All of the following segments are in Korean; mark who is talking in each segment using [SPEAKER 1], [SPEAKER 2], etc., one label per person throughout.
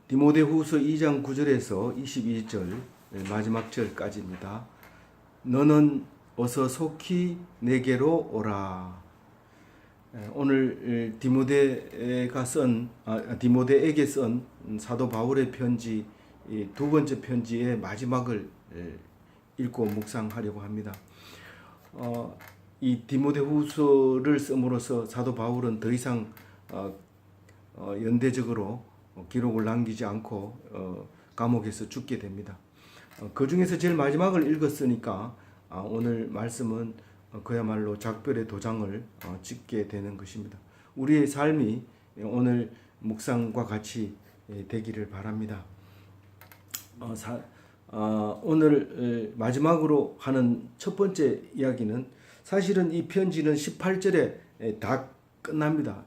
[SPEAKER 1] 디모데후서 2장 9절에서 22절 마지막 절까지입니다. 너는 어서 속히 내게로 오라. 오늘 디모데에게 쓴 사도 바울의 편지 두 번째 편지의 마지막을 읽고 묵상하려고 합니다. 이 디모데후서를 씀으로써 사도 바울은 더 이상 연대적으로 기록을 남기지 않고 감옥에서 죽게 됩니다. 그 중에서 제일 마지막을 읽었으니까 오늘 말씀은 그야말로 작별의 도장을 찍게 되는 것입니다. 우리의 삶이 오늘 묵상과 같이 되기를 바랍니다. 오늘 마지막으로 하는 첫 번째 이야기는 사실은 이 편지는 18절에 다 끝납니다.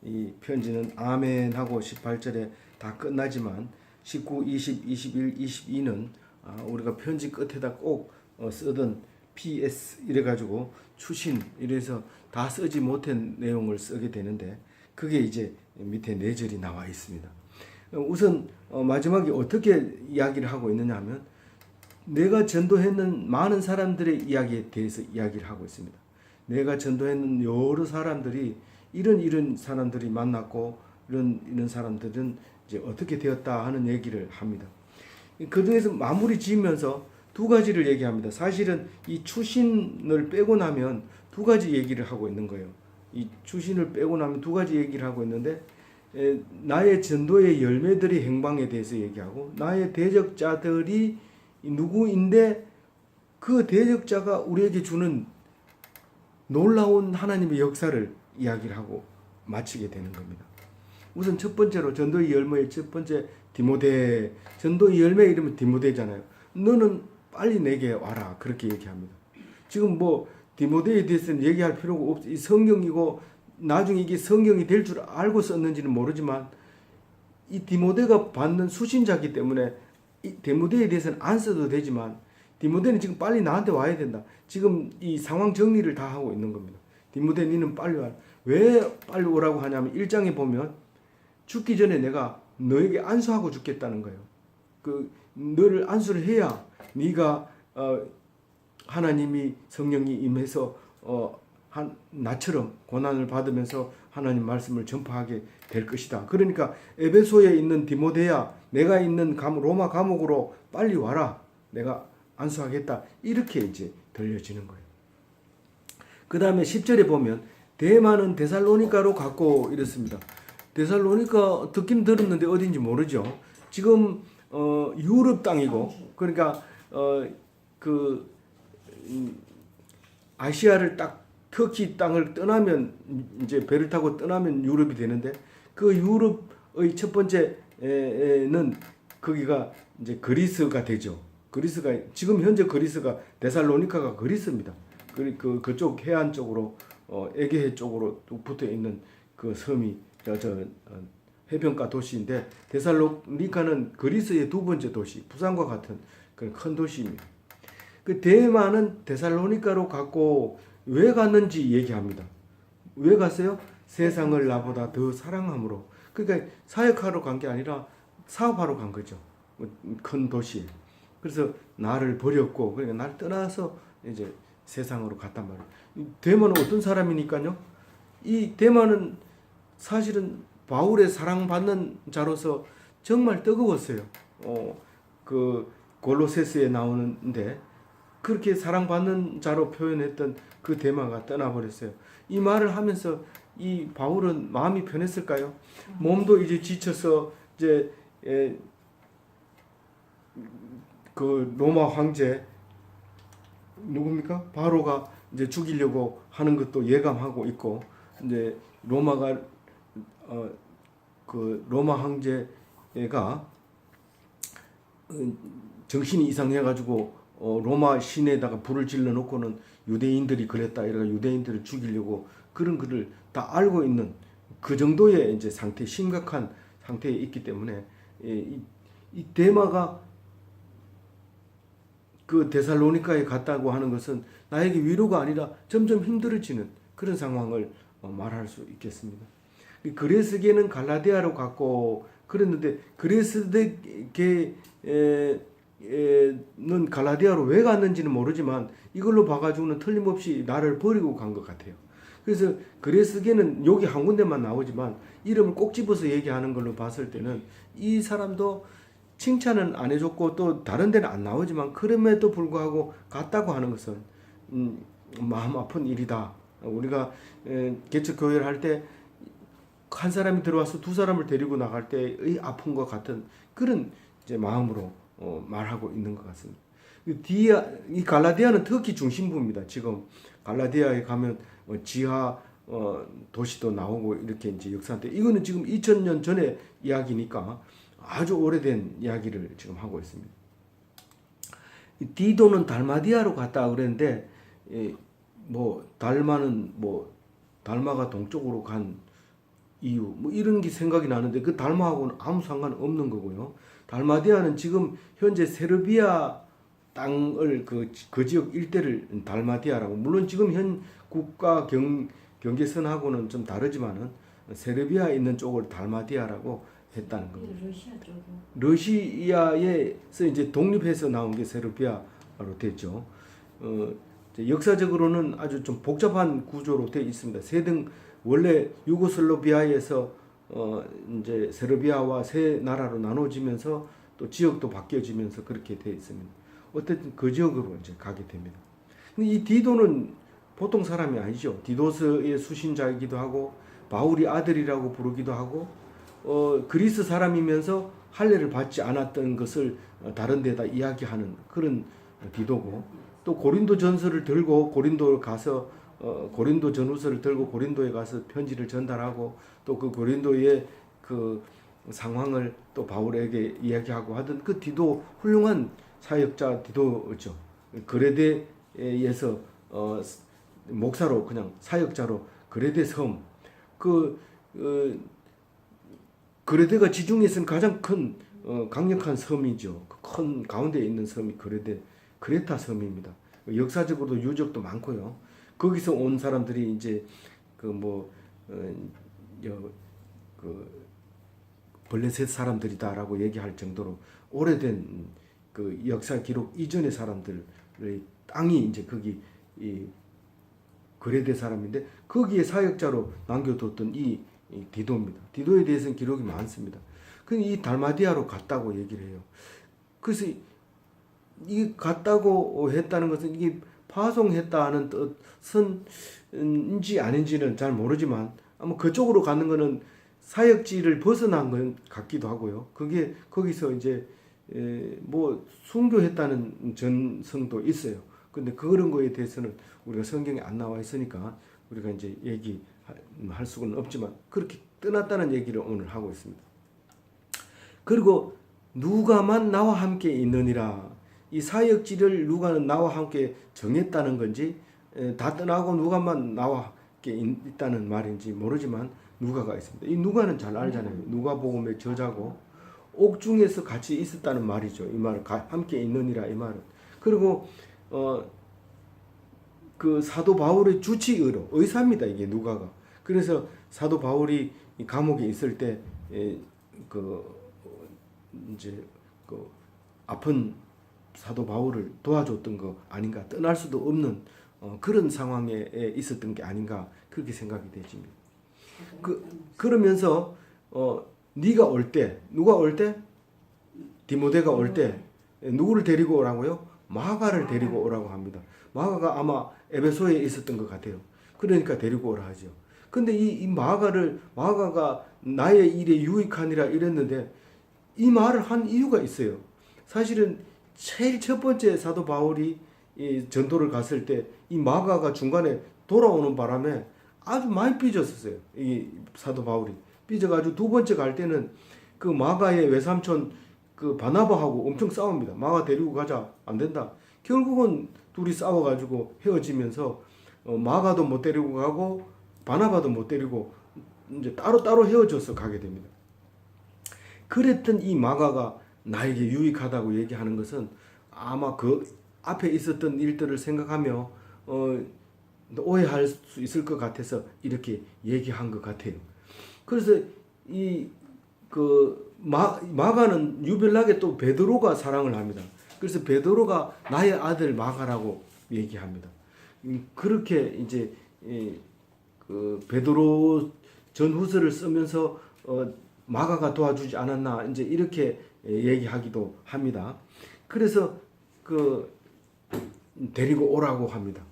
[SPEAKER 1] 이 편지는 아멘 하고 18절에 다 끝나지만 19, 20, 21, 22는 우리가 편지 끝에다 꼭 쓰던 PS 이래가지고 추신 이래서 다 쓰지 못한 내용을 쓰게 되는데 그게 이제 밑에 4절이 나와 있습니다. 우선 마지막에 어떻게 이야기를 하고 있느냐 하면 내가 전도했는 많은 사람들의 이야기에 대해서 이야기를 하고 있습니다. 내가 전도했는 여러 사람들이 이런 사람들이 만났고 이런 사람들은 이제 어떻게 되었다 하는 얘기를 합니다. 그 중에서 마무리 지으면서 두 가지를 얘기합니다. 사실은 이 추신을 빼고 나면 두 가지 얘기를 하고 있는 거예요. 이 추신을 빼고 나면 두 가지 얘기를 하고 있는데 나의 전도의 열매들의 행방에 대해서 얘기하고 나의 대적자들이 누구인데 그 대적자가 우리에게 주는 놀라운 하나님의 역사를 이야기를 하고 마치게 되는 겁니다. 우선 첫 번째로 전도의 열매의 첫 번째 디모데, 전도의 열매 이름은 디모데잖아요. 너는 빨리 내게 와라 그렇게 얘기합니다. 지금 뭐 디모데에 대해서는 얘기할 필요가 없어. 이 성경이고 나중에 이게 성경이 될 줄 알고 썼는지는 모르지만 이 디모데가 받는 수신자이기 때문에 이 디모데에 대해서는 안 써도 되지만 디모데는 지금 빨리 나한테 와야 된다. 지금 이 상황 정리를 다 하고 있는 겁니다. 디모데 니는 빨리 와라. 왜 빨리 오라고 하냐면 1장에 보면 죽기 전에 내가 너에게 안수하고 죽겠다는 거예요. 너를 안수를 해야 네가 하나님이 성령이 임해서 나처럼 고난을 받으면서 하나님 말씀을 전파하게 될 것이다. 그러니까 에베소에 있는 디모데야 내가 있는 로마 감옥으로 빨리 와라. 내가 안수하겠다. 이렇게 이제 들려지는 거예요. 그 다음에 10절에 보면 대마는 데살로니가로 갔고 이렇습니다. 데살로니가 듣긴 들었는데 어딘지 모르죠. 지금 유럽 땅이고 그러니까 아시아를 딱 터키 땅을 떠나면 이제 배를 타고 떠나면 유럽이 되는데 그 유럽의 첫 번째는 거기가 이제 그리스가 되죠. 그리스가 지금 현재 그리스가 데살로니카가 그리스입니다. 그쪽 해안 쪽으로 에게해 쪽으로 붙어 있는 그 섬이 해변가 도시인데 데살로니카는 그리스의 두 번째 도시, 부산과 같은 그런 큰 도시입니다. 그 대마는 데살로니카로 갔고 왜 갔는지 얘기합니다. 왜 갔어요? 세상을 나보다 더 사랑함으로. 그러니까 사역하러 간 게 아니라 사업하러 간 거죠. 큰 도시에. 그래서 나를 버렸고 그러니까 나를 떠나서 이제 세상으로 갔단 말이에요. 대마는 어떤 사람이니까요? 이 대마는 사실은 바울의 사랑받는 자로서 정말 뜨거웠어요. 골로새서에 나오는데 그렇게 사랑받는 자로 표현했던 그 대마가 떠나버렸어요. 이 말을 하면서 이 바울은 마음이 편했을까요? 몸도 이제 지쳐서 이제 그 로마 황제 누굽니까? 바로가 이제 죽이려고 하는 것도 예감하고 있고 이제 로마가 그 로마 황제가 정신이 이상해가지고 로마 시내에다가 불을 질러 놓고는 유대인들이 그랬다 이래가 유대인들을 죽이려고 그런 것을 다 알고 있는 그 정도의 이제 심각한 상태에 있기 때문에 이 대마가 그 데살로니카에 갔다고 하는 것은 나에게 위로가 아니라 점점 힘들어지는 그런 상황을 말할 수 있겠습니다. 그레스게는 갈라디아로 갔고 그랬는데 그레스게는 갈라디아로 왜 갔는지는 모르지만 이걸로 봐가지고는 틀림없이 나를 버리고 간 것 같아요. 그래서 그레스게는 여기 한 군데만 나오지만 이름을 꼭 집어서 얘기하는 걸로 봤을 때는 이 사람도 칭찬은 안 해줬고 또 다른 데는 안 나오지만 그럼에도 불구하고 갔다고 하는 것은 마음 아픈 일이다. 우리가 개척 교회를 할 때 한 사람이 들어와서 두 사람을 데리고 나갈 때의 아픔과 같은 그런 이제 마음으로 말하고 있는 것 같습니다. 이 갈라디아는 특히 중심부입니다. 지금 갈라디아에 가면 지하 도시도 나오고 이렇게 이제 역사인데 이거는 지금 2000년 전의 이야기니까 아주 오래된 이야기를 지금 하고 있습니다. 디도는 달마디아로 갔다 그랬는데 뭐 달마가 동쪽으로 간 이유 뭐 이런 게 생각이 나는데 그 달마하고는 아무 상관 없는 거고요. 달마디아는 지금 현재 세르비아 땅을 그 지역 일대를 달마디아라고, 물론 지금 현 국가 경계선하고는 좀 다르지만은 세르비아에 있는 쪽을 달마디아라고 했다는 겁니다. 러시아에서 이제 독립해서 나온 게 세르비아로 됐죠. 역사적으로는 아주 좀 복잡한 구조로 되어 있습니다. 원래 유고슬라비아에서 이제 세르비아와 세 나라로 나눠지면서 또 지역도 바뀌어지면서 그렇게 되어 있습니다. 어쨌든 그 지역으로 이제 가게 됩니다. 근데 이 디도는 보통 사람이 아니죠. 디도스의 수신자이기도 하고 바울이 아들이라고 부르기도 하고 그리스 사람이면서 할례를 받지 않았던 것을 다른 데다 이야기하는 그런 디도고, 또 고린도 전서를 들고 고린도를 가서 고린도 전후서를 들고 고린도에 가서 편지를 전달하고 또 그 고린도의 그 상황을 또 바울에게 이야기하고 하던 그 디도, 훌륭한 사역자 디도죠. 그레데에서 목사로 그냥 사역자로 그레데 섬, 그레데가 지중해에서는 가장 큰 강력한 섬이죠. 큰 가운데에 있는 섬이 크레타 섬입니다. 역사적으로도 유적도 많고요. 거기서 온 사람들이 이제 블레셋 사람들이다라고 얘기할 정도로 오래된 그 역사 기록 이전의 사람들의 땅이 이제 거기 이 그레데 사람인데 거기에 사역자로 남겨뒀던 이 디도입니다. 디도에 대해서는 기록이 많습니다. 이 달마디아로 갔다고 얘기를 해요. 그래서 이 갔다고 했다는 것은 이게 파송했다는 뜻은지 아닌지는 잘 모르지만 아마 그쪽으로 가는 것은 사역지를 벗어난 것 같기도 하고요. 그게 거기서 이제 뭐 순교했다는 전성도 있어요. 근데 그런 거에 대해서는 우리가 성경에 안 나와 있으니까 우리가 이제 얘기할 수는 없지만 그렇게 떠났다는 얘기를 오늘 하고 있습니다. 그리고 누가만 나와 함께 있느니라. 이 사역지를 누가는 나와 함께 정했다는 건지 다 떠나고 누가만 나와 함께 있다는 말인지 모르지만 누가가 있습니다. 이 누가는 잘 알잖아요. 누가복음의 저자고 옥중에서 같이 있었다는 말이죠. 이 말은 함께 있느니라 이 말은. 그리고 그 사도 바울의 주치의로 의사입니다. 이게 누가가. 그래서 사도 바울이 감옥에 있을 때 이제 아픈 사도 바울을 도와줬던 거 아닌가, 떠날 수도 없는 그런 상황에 있었던 게 아닌가 그렇게 생각이 되집니다. 그러면서 네가 올 때, 누가 올 때? 디모데가 올 때 누구를 데리고 오라고요? 마가를 데리고 오라고 합니다. 마가가 아마 에베소에 있었던 것 같아요. 그러니까 데리고 오라 하죠. 근데 이 마가가 나의 일에 유익하니라 이랬는데 이 말을 한 이유가 있어요. 사실은 제일 첫 번째 사도 바울이 이 전도를 갔을 때 이 마가가 중간에 돌아오는 바람에 아주 많이 삐졌었어요. 이 사도 바울이 삐져가지고 두 번째 갈 때는 그 마가의 외삼촌 그 바나바하고 엄청 싸웁니다. 마가 데리고 가자, 안 된다. 결국은 둘이 싸워가지고 헤어지면서 마가도 못 데리고 가고 바나바도 못 데리고 이제 따로 헤어져서 가게 됩니다. 그랬던 이 마가가 나에게 유익하다고 얘기하는 것은 아마 그 앞에 있었던 일들을 생각하며 오해할 수 있을 것 같아서 이렇게 얘기한 것 같아요. 그래서 이 마가는 유별나게 또 베드로가 사랑을 합니다. 그래서 베드로가 나의 아들 마가라고 얘기합니다. 그렇게 이제 그 베드로 전후서를 쓰면서 마가가 도와주지 않았나 이제 이렇게 얘기하기도 합니다. 그래서 데리고 오라고 합니다.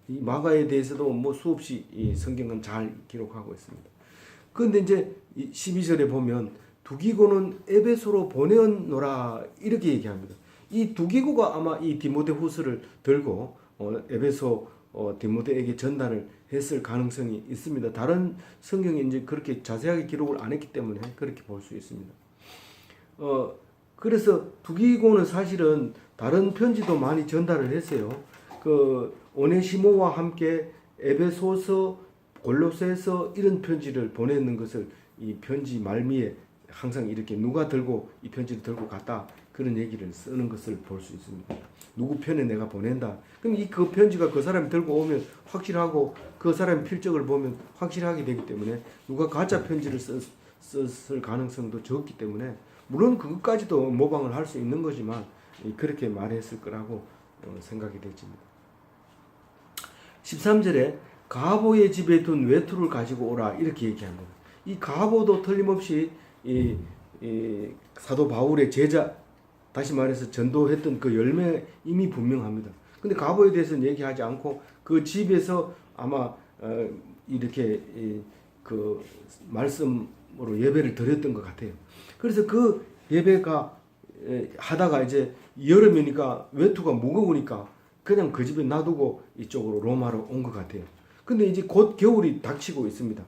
[SPEAKER 1] 이 마가에 대해서도 뭐 수없이 이 성경은 잘 기록하고 있습니다. 그런데 이제 12절에 보면 두기고는 에베소로 보내었노라 이렇게 얘기합니다. 이 두기고가 아마 이 디모데후서를 들고 에베소 디모데에게 전달을 했을 가능성이 있습니다. 다른 성경에 이제 그렇게 자세하게 기록을 안 했기 때문에 그렇게 볼 수 있습니다. 그래서 두기고는 사실은 다른 편지도 많이 전달을 했어요. 오네시모와 함께 에베소서, 골로새서 이런 편지를 보냈는 것을 이 편지 말미에 항상 이렇게 누가 들고 이 편지를 들고 갔다 그런 얘기를 쓰는 것을 볼 수 있습니다. 누구 편에 내가 보낸다. 그럼 그 편지가 그 사람이 들고 오면 확실하고 그 사람의 필적을 보면 확실하게 되기 때문에 누가 가짜 편지를 썼을 가능성도 적기 때문에 물론 그것까지도 모방을 할 수 있는 거지만 그렇게 말했을 거라고 생각이 되집니다. 13절에 가보의 집에 둔 외투를 가지고 오라 이렇게 얘기합니다. 이 가보도 틀림없이 이 사도 바울의 제자 다시 말해서 전도했던 그 열매임이 분명합니다. 근데 가보에 대해서는 얘기하지 않고 그 집에서 아마 이렇게 그 말씀으로 예배를 드렸던 것 같아요. 그래서 그 예배가 하다가 이제 여름이니까 외투가 무거우니까 그냥 그 집에 놔두고 이쪽으로 로마로 온 것 같아요. 근데 이제 곧 겨울이 닥치고 있습니다.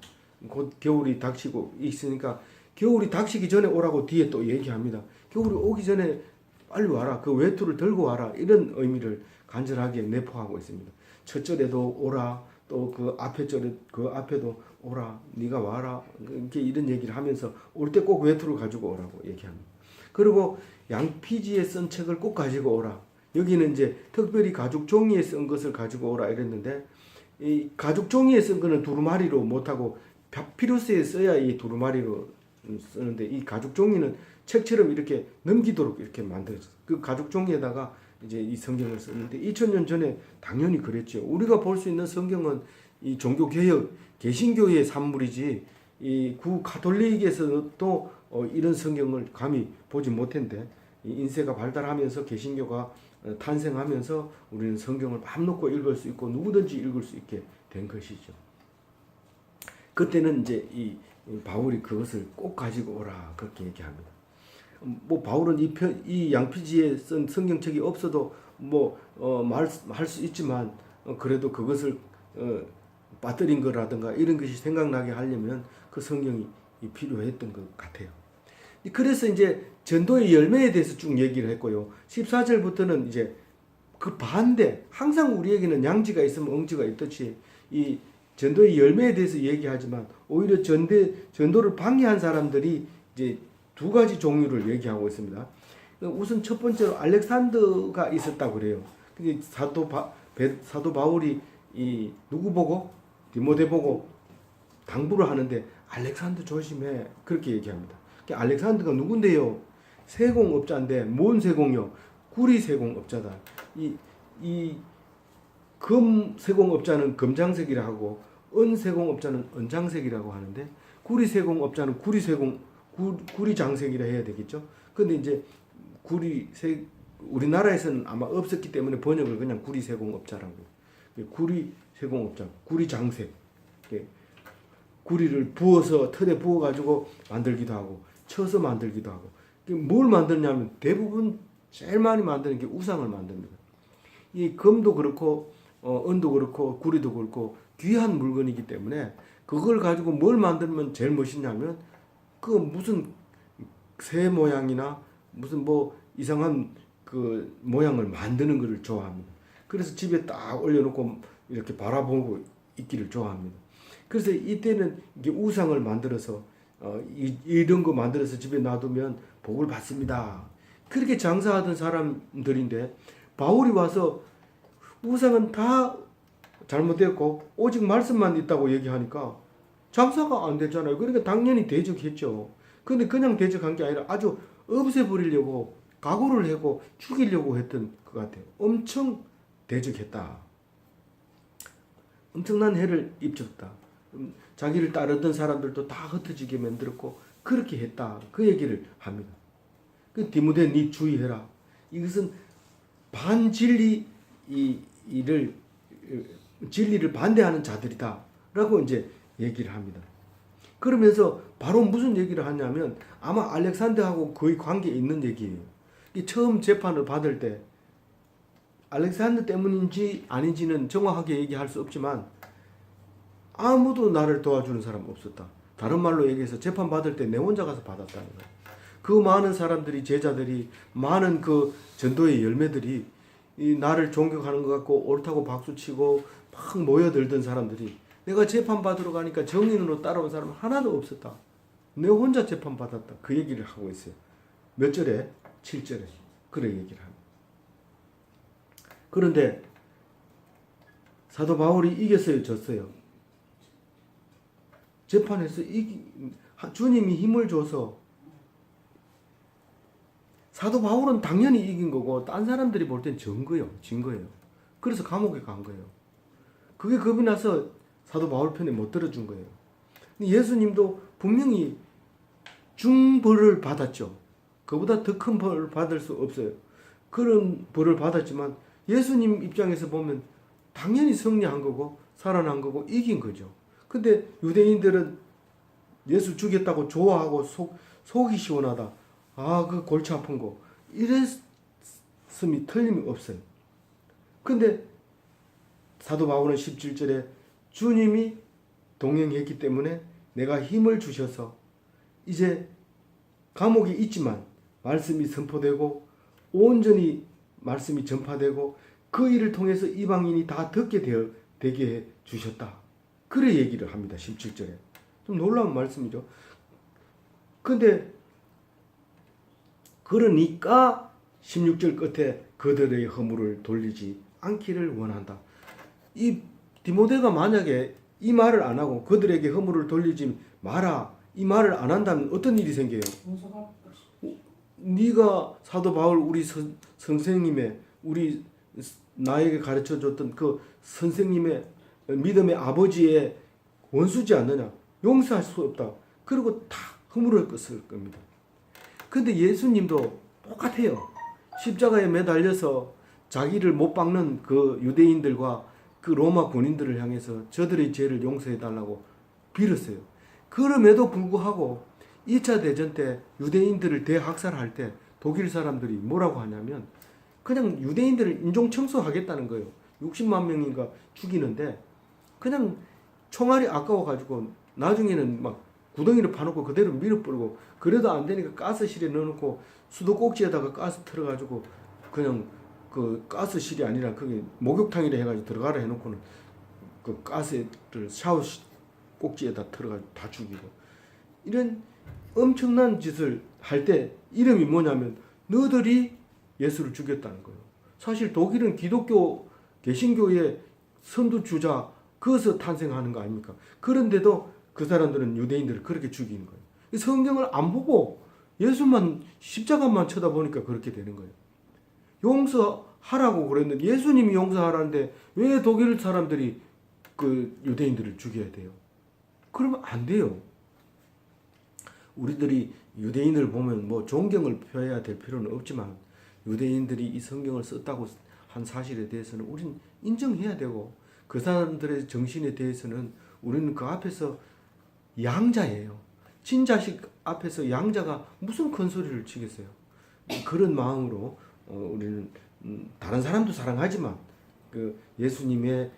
[SPEAKER 1] 곧 겨울이 닥치고 있으니까 겨울이 닥치기 전에 오라고 뒤에 또 얘기합니다. 겨울이 오기 전에 빨리 와라. 그 외투를 들고 와라. 이런 의미를 간절하게 내포하고 있습니다. 첫 절에도 오라. 또 그 앞에 절에 그 앞에도 오라. 네가 와라. 이렇게 이런 얘기를 하면서 올 때 꼭 외투를 가지고 오라고 얘기합니다. 그리고 양피지에 쓴 책을 꼭 가지고 오라. 여기는 이제 특별히 가죽 종이에 쓴 것을 가지고 오라 이랬는데 이 가죽 종이에 쓴 거는 두루마리로 못하고 파피루스에 써야 이 두루마리로 쓰는데 이 가죽 종이는 책처럼 이렇게 넘기도록 이렇게 만들어졌어요. 그 가죽 종이에다가 이제 이 성경을 썼는데 2000년 전에 당연히 그랬죠. 우리가 볼 수 있는 성경은 이 종교 개혁 개신교의 산물이지 이 구가톨릭에서도 이런 성경을 감히 보지 못했는데 이 인쇄가 발달하면서 개신교가 탄생하면서 우리는 성경을 맘 놓고 읽을 수 있고 누구든지 읽을 수 있게 된 것이죠. 그때는 이제 이 바울이 그것을 꼭 가지고 오라 그렇게 얘기합니다. 뭐 바울은 이 양피지에 쓴 성경책이 없어도 할 수 있지만 그래도 그것을 빠뜨린 거라든가 이런 것이 생각나게 하려면 그 성경이 필요했던 것 같아요. 그래서 이제 전도의 열매에 대해서 쭉 얘기를 했고요. 14절부터는 이제 그 반대, 항상 우리에게는 양지가 있으면 엉지가 있듯이 이 전도의 열매에 대해서 얘기하지만 오히려 전도를 방해한 사람들이 이제 두 가지 종류를 얘기하고 있습니다. 우선 첫 번째로 알렉산더가 있었다고 그래요. 근데 사도 바울이 이 누구 보고 디모데 보고 당부를 하는데 알렉산더 조심해 그렇게 얘기합니다. 알렉산더가 누군데요? 세공업자인데 뭔 세공이요? 구리 세공업자다. 이 금 세공업자는 금장색이라 하고 은 세공업자는 은장색이라고 하는데 구리 세공업자는 구리 장색이라 해야 되겠죠. 근데 이제 우리나라에서는 아마 없었기 때문에 번역을 그냥 구리 세공업자라고. 구리 세공업자, 구리 장색. 구리를 부어서 틀에 부어 가지고 만들기도 하고 쳐서 만들기도 하고. 뭘 만드냐면 대부분 제일 많이 만드는 게 우상을 만듭니다. 이 금도 그렇고 은도 그렇고 구리도 그렇고 귀한 물건이기 때문에 그걸 가지고 뭘 만들면 제일 멋있냐면 그 무슨 새 모양이나 무슨 뭐 이상한 그 모양을 만드는 것을 좋아합니다. 그래서 집에 딱 올려놓고 이렇게 바라보고 있기를 좋아합니다. 그래서 이때는 이게 우상을 만들어서 이런 거 만들어서 집에 놔두면 복을 받습니다. 그렇게 장사하던 사람들인데 바울이 와서 우상은 다 잘못됐고 오직 말씀만 있다고 얘기하니까 장사가 안 되잖아요. 그러니까 당연히 대적했죠. 근데 그냥 대적한 게 아니라 아주 없애버리려고 각오를 하고 죽이려고 했던 것 같아요. 엄청 대적했다. 엄청난 해를 입혔다. 자기를 따르던 사람들도 다 흩어지게 만들었고 그렇게 했다. 그 얘기를 합니다. 그 디모데 니 주의해라. 이것은 반진리 진리를 반대하는 자들이다. 라고 이제 얘기를 합니다. 그러면서 바로 무슨 얘기를 하냐면 아마 알렉산더하고 거의 관계 있는 얘기예요. 처음 재판을 받을 때 알렉산더 때문인지 아닌지는 정확하게 얘기할 수 없지만 아무도 나를 도와주는 사람 없었다. 다른 말로 얘기해서 재판 받을 때 내 혼자 가서 받았다는 거예요. 그 많은 사람들이 제자들이 많은 그 전도의 열매들이 이 나를 존경하는 것 같고 옳다고 박수치고 막 모여들던 사람들이 내가 재판 받으러 가니까 정인으로 따라온 사람 하나도 없었다. 내 혼자 재판 받았다. 그 얘기를 하고 있어요. 몇 절에? 7절에. 그런 얘기를 합니다. 그런데 사도 바울이 이겼어요? 졌어요? 재판에서 주님이 힘을 줘서 사도 바울은 당연히 이긴 거고 딴 사람들이 볼 땐 진 거예요. 그래서 감옥에 간 거예요. 그게 겁이 나서 사도 바울 편에 못 들어준 거예요. 예수님도 분명히 중벌을 받았죠. 그보다 더 큰 벌을 받을 수 없어요. 그런 벌을 받았지만 예수님 입장에서 보면 당연히 승리한 거고 살아난 거고 이긴 거죠. 근데 유대인들은 예수 죽였다고 좋아하고 속이 시원하다. 아, 그 골치 아픈 거. 이랬음이 틀림이 없어요. 근데 사도 바울은 17절에 주님이 동행했기 때문에 내가 힘을 주셔서 이제 감옥에 있지만 말씀이 선포되고 온전히 말씀이 전파되고 그 일을 통해서 이방인이 다 듣게 되게 해 주셨다. 그래 얘기를 합니다. 17절에. 좀 놀라운 말씀이죠. 근데 그러니까 16절 끝에 그들의 허물을 돌리지 않기를 원한다. 이 디모데가 만약에 이 말을 안 하고 그들에게 허물을 돌리지 마라 이 말을 안 한다면 어떤 일이 생겨요? 네가 사도 바울 우리 선생님의 우리 나에게 가르쳐 줬던 그 선생님의 믿음의 아버지의 원수지 않느냐? 용서할 수 없다. 그리고 다 허물을 껐을 겁니다. 근데 예수님도 똑같아요. 십자가에 매달려서 자기를 못 박는 그 유대인들과 그 로마 군인들을 향해서 저들의 죄를 용서해 달라고 빌었어요. 그럼에도 불구하고 2차 대전 때 유대인들을 대학살할 때 독일 사람들이 뭐라고 하냐면 그냥 유대인들을 인종 청소하겠다는 거예요. 60만 명인가 죽이는데 그냥 총알이 아까워가지고 나중에는 막 구덩이를 파놓고 그대로 밀어버리고 그래도 안 되니까 가스실에 넣어놓고 수도꼭지에다가 가스 틀어가지고 그냥 그 가스실이 아니라 그게 목욕탕이라 해가지고 들어가라 해놓고는 그 가스를 샤워 꼭지에다 틀어가지고 다 죽이고 이런 엄청난 짓을 할 때 이름이 뭐냐면 너들이 예수를 죽였다는 거예요. 사실 독일은 기독교 개신교의 선두주자 그것서 탄생하는 거 아닙니까? 그런데도 그 사람들은 유대인들을 그렇게 죽이는 거예요. 성경을 안 보고 예수만 십자가만 쳐다보니까 그렇게 되는 거예요. 용서하라고 그랬는데 예수님이 용서하라는데 왜 독일 사람들이 그 유대인들을 죽여야 돼요? 그러면 안 돼요. 우리들이 유대인을 보면 뭐 존경을 표해야 될 필요는 없지만 유대인들이 이 성경을 썼다고 한 사실에 대해서는 우리는 인정해야 되고 그 사람들의 정신에 대해서는 우리는 그 앞에서 양자예요. 친자식 앞에서 양자가 무슨 큰 소리를 치겠어요. 그런 마음으로 우리는 다른 사람도 사랑하지만 그 예수님의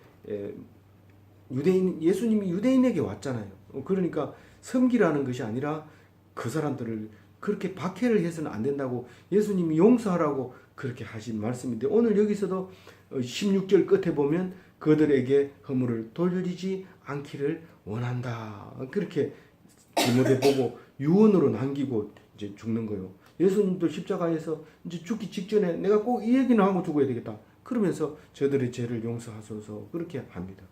[SPEAKER 1] 예수님이 유대인에게 왔잖아요. 그러니까 섬기라는 것이 아니라 그 사람들을 그렇게 박해를 해서는 안 된다고 예수님이 용서하라고 그렇게 하신 말씀인데 오늘 여기서도 16절 끝에 보면 그들에게 허물을 돌리지 않기를 원한다. 그렇게 디모데 보고 유언으로 남기고 이제 죽는 거예요. 예수님도 십자가에서 이제 죽기 직전에 내가 꼭 이 얘기는 하고 죽어야 되겠다. 그러면서 저들의 죄를 용서하소서 그렇게 합니다.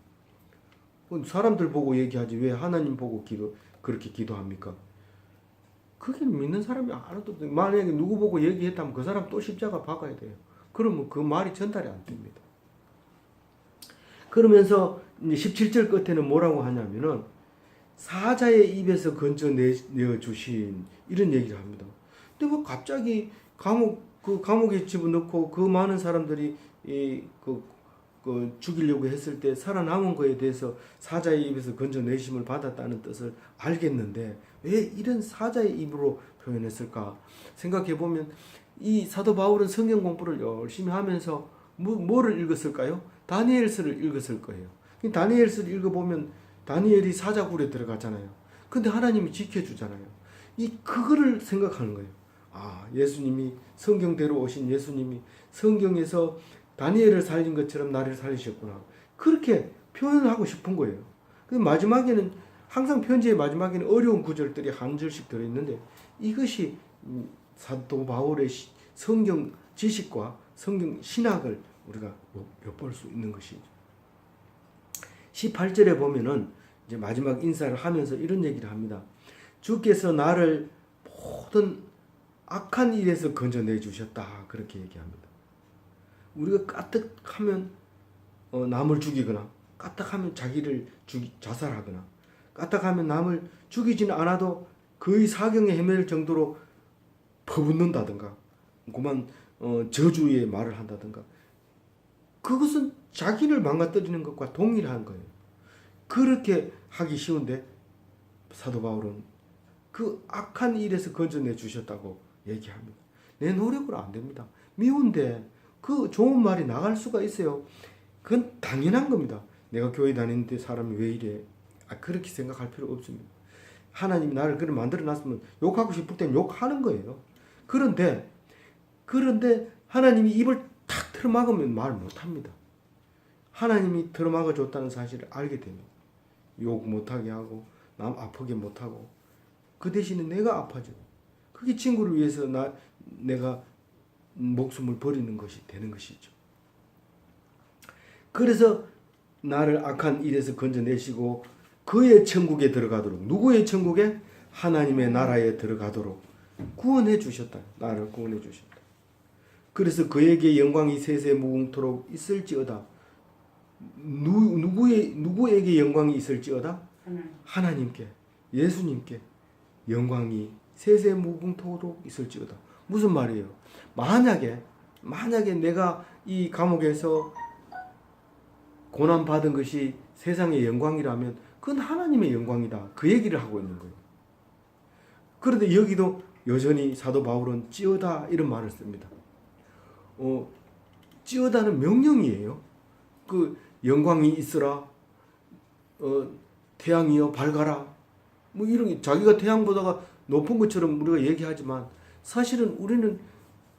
[SPEAKER 1] 사람들 보고 얘기하지 왜 하나님 보고 그렇게 기도합니까? 거기는 믿는 사람이 하나도 없어요. 만약에 누구 보고 얘기했다면 그 사람 또 십자가 박아야 돼요. 그러면 그 말이 전달이 안 됩니다. 그러면서 이제 17절 끝에는 뭐라고 하냐면은 사자의 입에서 건져내어 주신 이런 얘기를 합니다. 근데 뭐 갑자기 감옥에 집어넣고 그 많은 사람들이 죽이려고 했을 때 살아남은 거에 대해서 사자의 입에서 건져내심을 받았다는 뜻을 알겠는데 왜 이런 사자의 입으로 표현했을까 생각해 보면 이 사도 바울은 성경 공부를 열심히 하면서 뭐를 읽었을까요? 다니엘서를 읽었을 거예요. 다니엘서를 읽어보면 다니엘이 사자굴에 들어갔잖아요. 근데 하나님이 지켜주잖아요. 그거를 생각하는 거예요. 예수님이 성경대로 오신 예수님이 성경에서 다니엘을 살린 것처럼 나를 살리셨구나. 그렇게 표현을 하고 싶은 거예요. 마지막에는 항상 편지의 마지막에는 어려운 구절들이 한 절씩 들어있는데 이것이 사도 바울의 성경 지식과 성경 신학을 우리가 엿볼 수 있는 것이죠. 18절에 보면은 이제 마지막 인사를 하면서 이런 얘기를 합니다. 주께서 나를 모든 악한 일에서 건져내 주셨다. 그렇게 얘기합니다. 우리가 까뜩하면 남을 죽이거나 까딱하면 자기를 자살하거나 까딱하면 남을 죽이지는 않아도 거의 사경에 헤맬 정도로 퍼붓는다든가 그만 저주의 말을 한다든가 그것은 자기를 망가뜨리는 것과 동일한 거예요. 그렇게 하기 쉬운데 사도 바울은 그 악한 일에서 건져내 주셨다고 얘기합니다. 내 노력으로 안 됩니다. 미운데 그 좋은 말이 나갈 수가 있어요. 그건 당연한 겁니다. 내가 교회 다니는데 사람이 왜 이래? 그렇게 생각할 필요 없습니다. 하나님이 나를 그렇게 만들어 놨으면 욕하고 싶을 땐 욕하는 거예요. 그런데 하나님이 입을 탁 틀어막으면 말 못합니다. 하나님이 틀어막아 줬다는 사실을 알게 됩니다. 욕 못하게 하고 남 아프게 못하고 그 대신에 내가 아파져. 그게 친구를 위해서 내가 목숨을 버리는 것이 되는 것이죠. 그래서 나를 악한 일에서 건져내시고 그의 천국에 들어가도록 누구의 천국에? 하나님의 나라에 들어가도록 구원해 주셨다. 나를 구원해 주셨다. 그래서 그에게 영광이 세세무궁토록 있을지어다. 누구에게 영광이 있을지어다? 하나님께, 예수님께 영광이 세세무궁토록 있을지어다. 무슨 말이에요? 만약에 내가 이 감옥에서 고난받은 것이 세상의 영광이라면 그건 하나님의 영광이다. 그 얘기를 하고 있는 거예요. 그런데 여기도 여전히 사도 바울은 찌어다 이런 말을 씁니다. 찌어다는 명령이에요. 그 영광이 있으라, 태양이여 밝아라. 뭐 이런 게 자기가 태양보다가 높은 것처럼 우리가 얘기하지만 사실은 우리는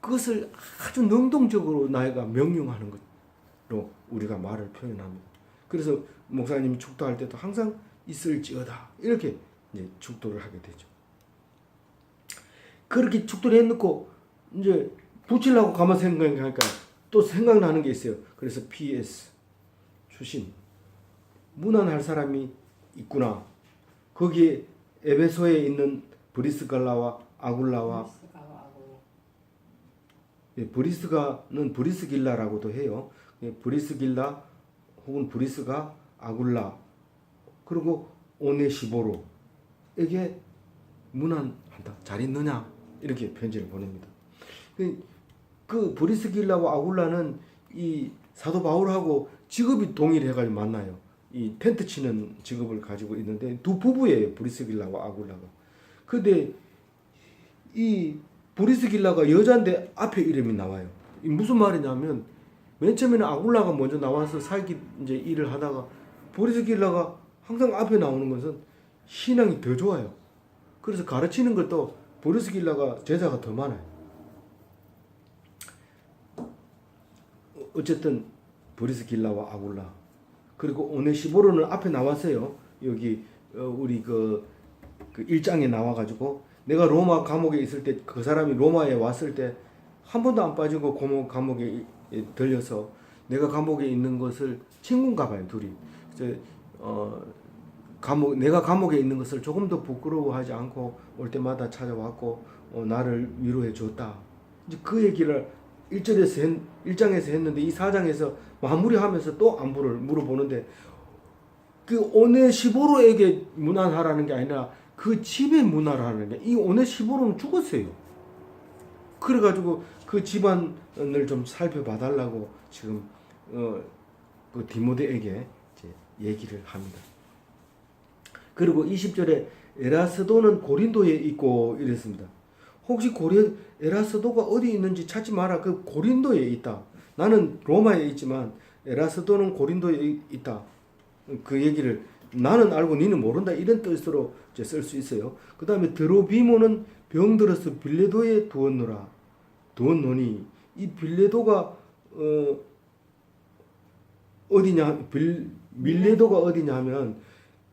[SPEAKER 1] 그것을 아주 능동적으로 나이가 명령하는 것으로 우리가 말을 표현합니다. 그래서 목사님이 축도할 때도 항상 있을지어다 이렇게 이제 축도를 하게 되죠. 그렇게 축도를 해놓고 이제 붙이려고 가만 생각하니까 또 생각나는 게 있어요. 그래서 PS 주신 문안할 사람이 있구나. 거기에 에베소에 있는 브리스갈라와 아굴라와 브리스가는 브리스길라라고도 해요. 브리스길라 혹은 브리스가 아굴라 그리고 오네시보로에게 문안한다. 잘 있느냐? 이렇게 편지를 보냅니다. 그 브리스길라와 아굴라는 이 사도 바울하고 직업이 동일해가지고 만나요. 이 텐트 치는 직업을 가지고 있는데 두 부부예요. 브리스길라와 아굴라가. 근데 이 브리스길라가 여자인데 앞에 이름이 나와요. 무슨 말이냐면 맨 처음에는 아굴라가 먼저 나와서 살기 이제 일을 하다가 브리스길라가 항상 앞에 나오는 것은 신앙이 더 좋아요. 그래서 가르치는 것도 브리스길라가 제자가 더 많아요. 어쨌든 브리스길라와 아굴라 그리고 오네시보로는 앞에 나왔어요. 여기 우리 그 1장에 나와가지고 내가 로마 감옥에 있을 때 그 사람이 로마에 왔을 때 한 번도 안 빠지고 감옥에 들려서 내가 감옥에 있는 것을 친구인가 봐요. 둘이. 내가 감옥에 있는 것을 조금도 부끄러워하지 않고 올 때마다 찾아왔고 나를 위로해 줬다. 이제 그 얘기를 1장에서 했는데 이 4장에서 마무리하면서 또 안부를 물어보는데 그 오네시보로에게 문안하라는 게 아니라 그 집에 문안하라는 게, 이 오네시보로는 죽었어요. 그래가지고 그 집안을 좀 살펴봐 달라고 지금 그 디모데에게 이제 얘기를 합니다. 그리고 20절에 에라스도는 고린도에 있고 이랬습니다. 혹시 에라스도가 어디 있는지 찾지 마라. 그 고린도에 있다. 나는 로마에 있지만 에라스도는 고린도에 있다. 그 얘기를 나는 알고 니는 모른다. 이런 뜻으로 쓸 수 있어요. 그 다음에 드로비모는 병들어서 빌레도에 두었노니 이 빌레도가 어디냐? 밀레도가 어디냐 하면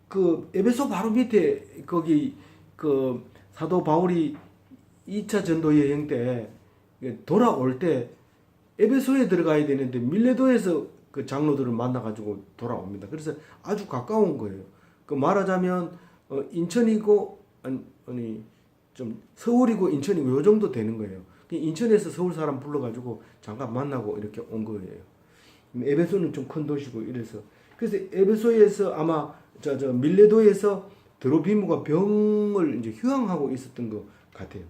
[SPEAKER 1] 그 에베소 바로 밑에 거기 그 사도 바울이 2차 전도 여행 때 돌아올 때 에베소에 들어가야 되는데 밀레도에서 그 장로들을 만나가지고 돌아옵니다. 그래서 아주 가까운 거예요. 그 말하자면 인천이고 아니 좀 서울이고 인천이고 요 정도 되는 거예요. 인천에서 서울 사람 불러가지고 잠깐 만나고 이렇게 온 거예요. 에베소는 좀 큰 도시고 이래서 그래서 에베소에서 아마 저 밀레도에서 드로비무가 병을 이제 휴양하고 있었던 것 같아요.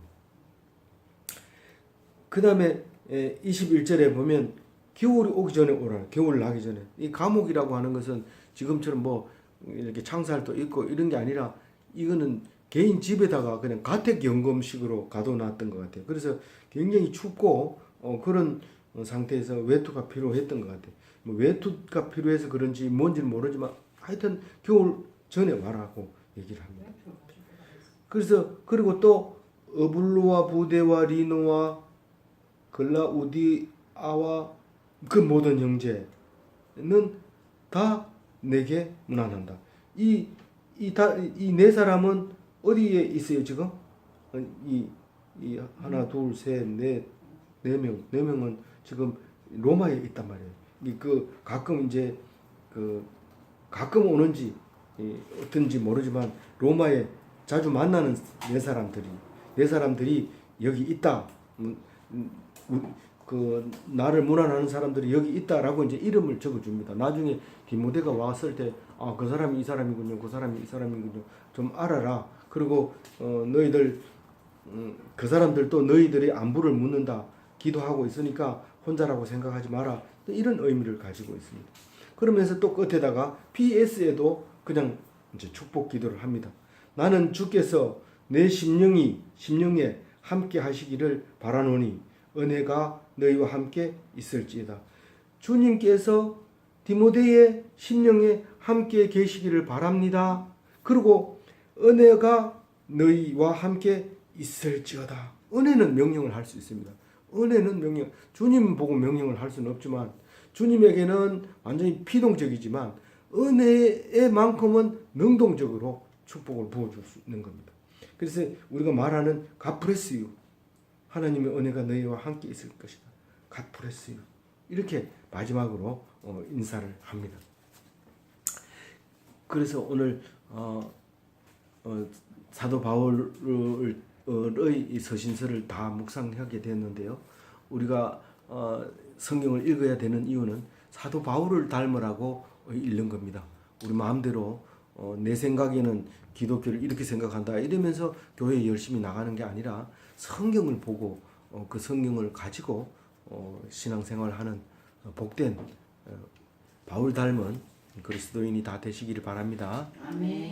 [SPEAKER 1] 그 다음에 21절에 보면 겨울이 오기 전에 오라. 겨울 나기 전에. 이 감옥이라고 하는 것은 지금처럼 뭐 이렇게 창살도 있고 이런 게 아니라 이거는 개인 집에다가 그냥 가택연금식으로 가둬놨던 것 같아요. 그래서 굉장히 춥고 그런 상태에서 외투가 필요했던 것 같아요. 뭐 외투가 필요해서 그런지 뭔지는 모르지만 하여튼 겨울 전에 와라고 얘기를 합니다. 그래서 그리고 또 어블로와 부데와 리노와 글라우디아와 그 모든 형제는 다 내게 문안한다. 이 네 사람은 어디에 있어요 지금? 이 하나 둘 셋 넷 네 명은 지금 로마에 있단 말이에요. 그 가끔 이제 가끔 오는지 어떤지 모르지만 로마에 자주 만나는 네 사람들이 여기 있다. 그 나를 문안하는 사람들이 여기 있다라고 이제 이름을 적어줍니다. 나중에 디모데가 왔을 때 그 사람이 이 사람이군요, 그 사람이 이 사람이군요, 좀 알아라. 그리고 너희들 그 사람들도 너희들의 안부를 묻는다. 기도하고 있으니까 혼자라고 생각하지 마라. 이런 의미를 가지고 있습니다. 그러면서 또 끝에다가 PS에도 그냥 이제 축복 기도를 합니다. 나는 주께서 내 심령에 함께 하시기를 바라노니 은혜가 너희와 함께 있을지어다. 주님께서 디모데의 심령에 함께 계시기를 바랍니다. 그리고 은혜가 너희와 함께 있을지어다. 은혜는 명령을 할 수 있습니다. 은혜는 명령. 주님 보고 명령을 할 수는 없지만 주님에게는 완전히 피동적이지만 은혜에만큼은 능동적으로 축복을 부어줄 수 있는 겁니다. 그래서 우리가 말하는 God bless you. 하나님의 은혜가 너희와 함께 있을 것이다. God bless you. 이렇게 마지막으로 인사를 합니다. 그래서 오늘 사도 바울의 서신서를 다 묵상하게 됐는데요. 우리가 성경을 읽어야 되는 이유는 사도 바울을 닮으라고 읽는 겁니다. 우리 마음대로 내 생각에는 기독교를 이렇게 생각한다 이러면서 교회에 열심히 나가는 게 아니라 성경을 보고 그 성경을 가지고 신앙생활하는 복된 바울 닮은 그리스도인이 다 되시기를 바랍니다.
[SPEAKER 2] 아멘.